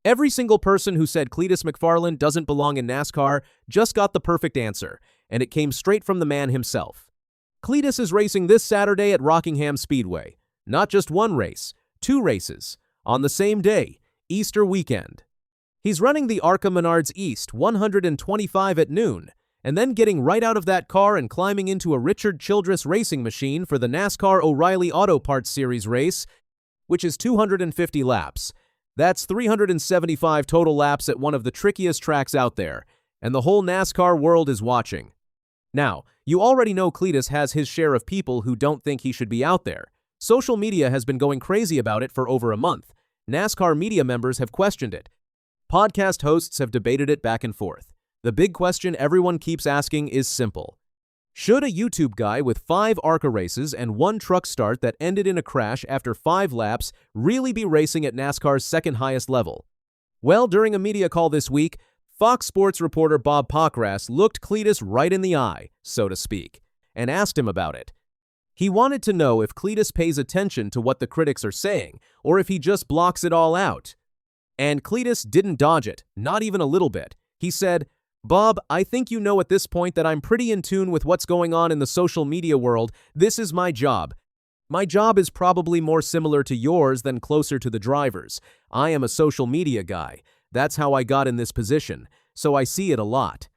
Every single person who said Cleetus McFarland doesn't belong in NASCAR just got the perfect answer, and it came straight from the man himself. Cleetus is racing this Saturday at Rockingham Speedway. Not just one race, 2 races, on the same day, Easter weekend. He's running the ARCA Menards East 125 at noon, and then getting right out of that car and climbing into a Richard Childress racing machine for the NASCAR O'Reilly Auto Parts Series race, which is 250 laps. That's 375 total laps at one of the trickiest tracks out there, and the whole NASCAR world is watching. Now, you already know Cleetus has his share of people who don't think he should be out there. Social media has been going crazy about it for over a month. NASCAR media members have questioned it. Podcast hosts have debated it back and forth. The big question everyone keeps asking is simple. Should a YouTube guy with 5 ARCA races and 1 truck start that ended in a crash after 5 laps really be racing at NASCAR's second highest level? Well, during a media call this week, Fox Sports reporter Bob Pacus looked Cleetus right in the eye, so to speak, and asked him about it. He wanted to know if Cleetus pays attention to what the critics are saying, or if he just blocks it all out. And Cleetus didn't dodge it, not even a little bit. He said, "Bob, I think you know at this point that I'm pretty in tune with what's going on in the social media world. This is my job. My job is probably more similar to yours than closer to the driver's. I am a social media guy. That's how I got in this position, so I see it a lot."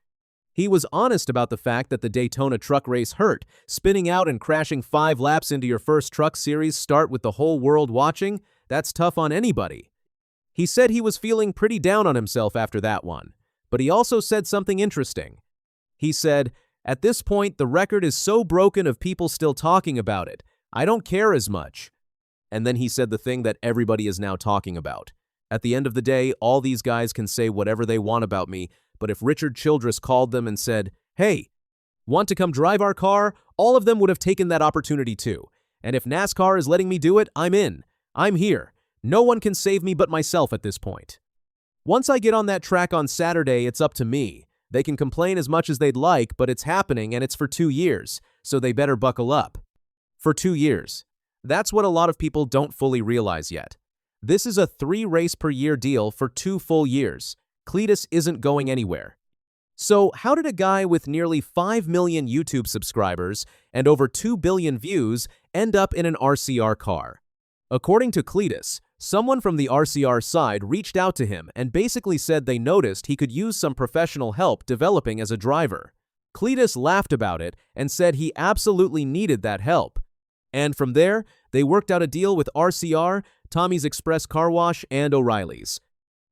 He was honest about the fact that the Daytona truck race hurt. Spinning out and crashing 5 laps into your first truck series start with the whole world watching, that's tough on anybody. He said he was feeling pretty down on himself after that one. But he also said something interesting. He said, "At this point, the record is so broken of people still talking about it. I don't care as much." And then he said the thing that everybody is now talking about. At the end of the day, all these guys can say whatever they want about me, but if Richard Childress called them and said, "Hey, want to come drive our car?" all of them would have taken that opportunity too. And if NASCAR is letting me do it, I'm in. I'm here. No one can save me but myself at this point. Once I get on that track on Saturday, it's up to me. They can complain as much as they'd like, but it's happening and it's for 2 years, so they better buckle up. For 2 years. That's what a lot of people don't fully realize yet. This is a 3-race-per-year deal for 2 full years. Cleetus isn't going anywhere. So how did a guy with nearly 5 million YouTube subscribers and over 2 billion views end up in an RCR car? According to Cleetus, someone from the RCR side reached out to him and basically said they noticed he could use some professional help developing as a driver. Cleetus laughed about it and said he absolutely needed that help. And from there, they worked out a deal with RCR, Tommy's Express Car Wash, and O'Reilly's.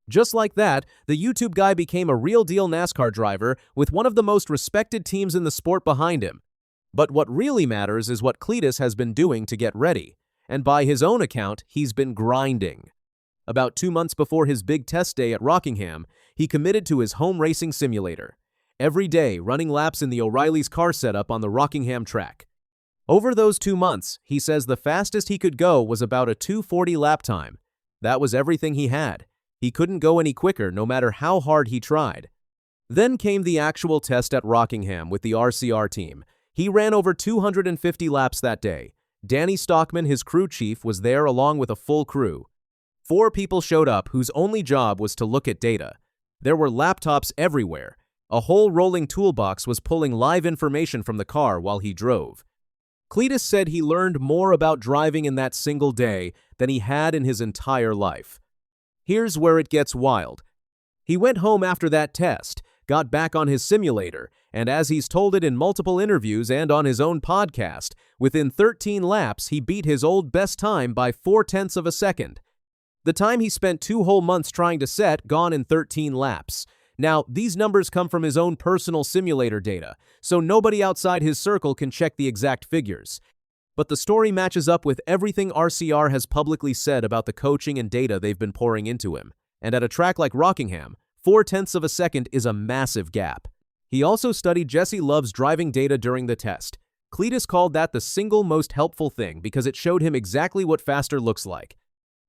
Just like that, the YouTube guy became a real-deal NASCAR driver with one of the most respected teams in the sport behind him. But what really matters is what Cleetus has been doing to get ready. And by his own account, he's been grinding. About 2 months before his big test day at Rockingham, he committed to his home racing simulator. Every day, running laps in the O'Reilly's car setup on the Rockingham track. Over those 2 months, he says the fastest he could go was about a 2:40 lap time. That was everything he had. He couldn't go any quicker no matter how hard he tried. Then came the actual test at Rockingham with the RCR team. He ran over 250 laps that day. Danny Stockman, his crew chief, was there along with a full crew. 4 people showed up whose only job was to look at data. There were laptops everywhere. A whole rolling toolbox was pulling live information from the car while he drove. Cleetus said he learned more about driving in that single day than he had in his entire life. Here's where it gets wild. He went home after that test, got back on his simulator, and as he's told it in multiple interviews and on his own podcast, within 13 laps he beat his old best time by 0.4 of a second. The time he spent 2 whole months trying to set gone in 13 laps. Now, these numbers come from his own personal simulator data, so nobody outside his circle can check the exact figures. But the story matches up with everything RCR has publicly said about the coaching and data they've been pouring into him. And at a track like Rockingham, 0.4 of a second is a massive gap. He also studied Jesse Love's driving data during the test. Cleetus called that the single most helpful thing because it showed him exactly what faster looks like.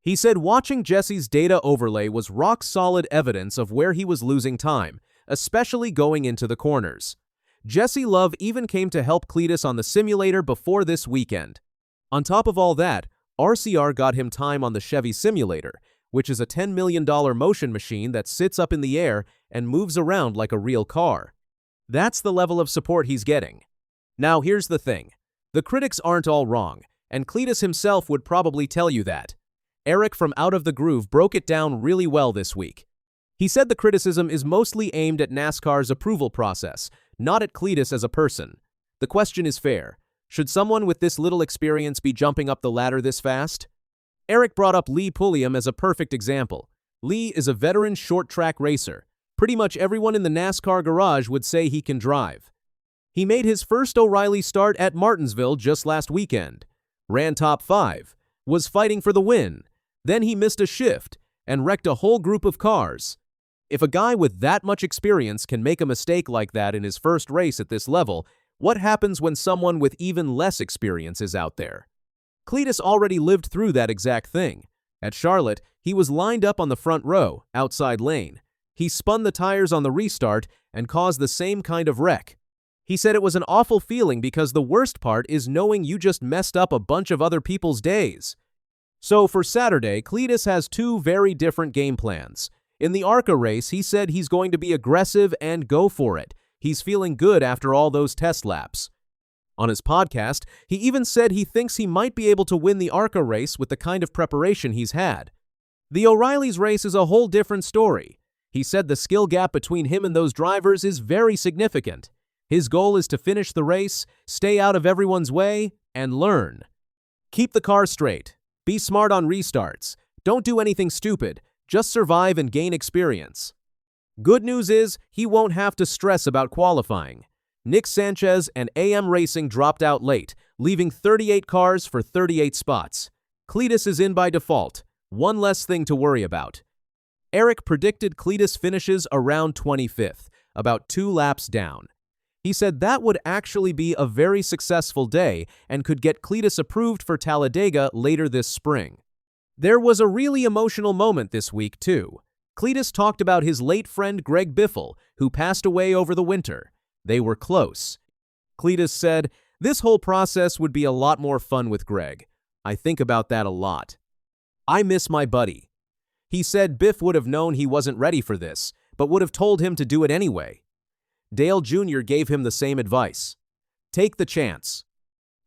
He said watching Jesse's data overlay was rock-solid evidence of where he was losing time, especially going into the corners. Jesse Love even came to help Cleetus on the simulator before this weekend. On top of all that, RCR got him time on the Chevy simulator, which is a $10 million motion machine that sits up in the air and moves around like a real car. That's the level of support he's getting. Now here's the thing. The critics aren't all wrong, and Cleetus himself would probably tell you that. Eric from Out of the Groove broke it down really well this week. He said the criticism is mostly aimed at NASCAR's approval process, not at Cleetus as a person. The question is fair. Should someone with this little experience be jumping up the ladder this fast? Eric brought up Lee Pulliam as a perfect example. Lee is a veteran short-track racer. Pretty much everyone in the NASCAR garage would say he can drive. He made his first O'Reilly start at Martinsville just last weekend. Ran top 5. Was fighting for the win. Then he missed a shift and wrecked a whole group of cars. If a guy with that much experience can make a mistake like that in his first race at this level, what happens when someone with even less experience is out there? Cleetus already lived through that exact thing. At Charlotte, he was lined up on the front row, outside lane. He spun the tires on the restart and caused the same kind of wreck. He said it was an awful feeling because the worst part is knowing you just messed up a bunch of other people's days. So for Saturday, Cleetus has two very different game plans. In the ARCA race, he said he's going to be aggressive and go for it. He's feeling good after all those test laps. On his podcast, he even said he thinks he might be able to win the ARCA race with the kind of preparation he's had. The O'Reilly's race is a whole different story. He said the skill gap between him and those drivers is very significant. His goal is to finish the race, stay out of everyone's way, and learn. Keep the car straight. Be smart on restarts. Don't do anything stupid. Just survive and gain experience. Good news is, he won't have to stress about qualifying. Nick Sanchez and AM Racing dropped out late, leaving 38 cars for 38 spots. Cleetus is in by default. One less thing to worry about. Eric predicted Cleetus finishes around 25th, about 2 laps down. He said that would actually be a very successful day and could get Cleetus approved for Talladega later this spring. There was a really emotional moment this week, too. Cleetus talked about his late friend Greg Biffle, who passed away over the winter. They were close. Cleetus said, "This whole process would be a lot more fun with Greg. I think about that a lot. I miss my buddy." He said Biff would have known he wasn't ready for this, but would have told him to do it anyway. Dale Jr. gave him the same advice. Take the chance.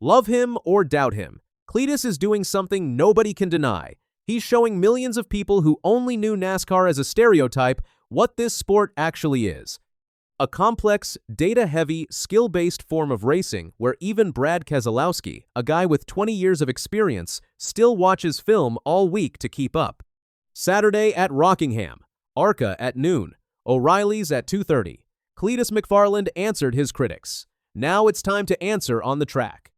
Love him or doubt him, Cleetus is doing something nobody can deny. He's showing millions of people who only knew NASCAR as a stereotype what this sport actually is. A complex, data-heavy, skill-based form of racing where even Brad Keselowski, a guy with 20 years of experience, still watches film all week to keep up. Saturday at Rockingham, ARCA at noon, O'Reilly's at 2:30. Cleetus McFarland answered his critics. Now it's time to answer on the track.